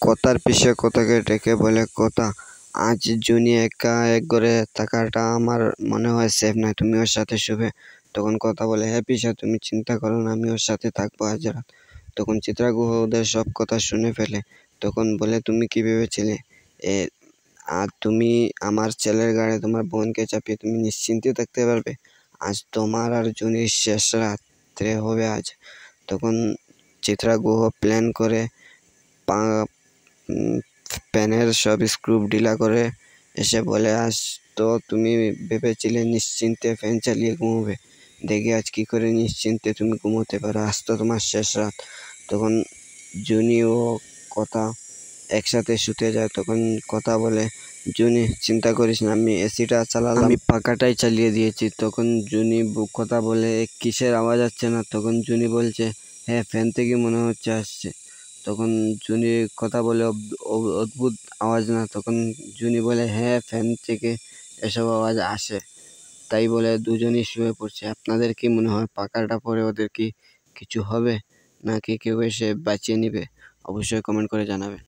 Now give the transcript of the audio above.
কথার পিছে কথাকে ডেকে বলে কথা। আজ জুনি একা এক ঘরে থাকাটা আমার মনে হয় সেফ নয়, তুমি ওর সাথে শুবে। তখন কথা বলে, হ্যাঁ পিসা, তুমি চিন্তা করো না, আমি ওর সাথে থাকবো আজ রাত। তখন চিত্রাগুহ ওদের সব কথা শুনে ফেলে। তখন বলে, তুমি কি ভেবেছিলে এ আর তুমি আমার ছেলের গাড়ি তোমার বোনকে চাপিয়ে তুমি নিশ্চিন্তে থাকতে পারবে? আজ তোমার আর জুনির শেষ রাত্রে হবে আজ। তখন চিত্রাগুহ প্ল্যান করে ফ্যানের সব স্ক্রু ঢিলা করে এসে বলে, আজ তো তুমি ভেবেছিলে নিশ্চিন্তে ফ্যান চালিয়ে ঘুমোবে, দেখি আজ কি করে নিশ্চিন্তে তুমি ঘুমোতে পারো, আজ তো তোমার শেষ রাত। তখন জুনি ও কথা একসাথে শুতে যায়। তখন কথা বলে, জুনি চিন্তা করিস না, আমি এসিটা চালালাম, আমি পাখাটাই চালিয়ে দিয়েছি। তখন জুনি কথা বলে, কিসের আওয়াজ আসছে না? তখন জুনি বলছে, হ্যাঁ ফ্যান থেকে মনে হচ্ছে আসছে। তখন জুনি কথা বলে, অদ্ভুত আওয়াজ না? তখন জুনি বলে, হ্যাঁ ফ্যান থেকে এসব আওয়াজ আসে। তাই বলে দুজনই শুয়ে পড়ছে। আপনাদের কি মনে হয়, পাখাটা পরে ওদের কি কিছু হবে, নাকি কেউ এসে বাঁচিয়ে নিবে? অবশ্যই কমেন্ট করে জানাবেন।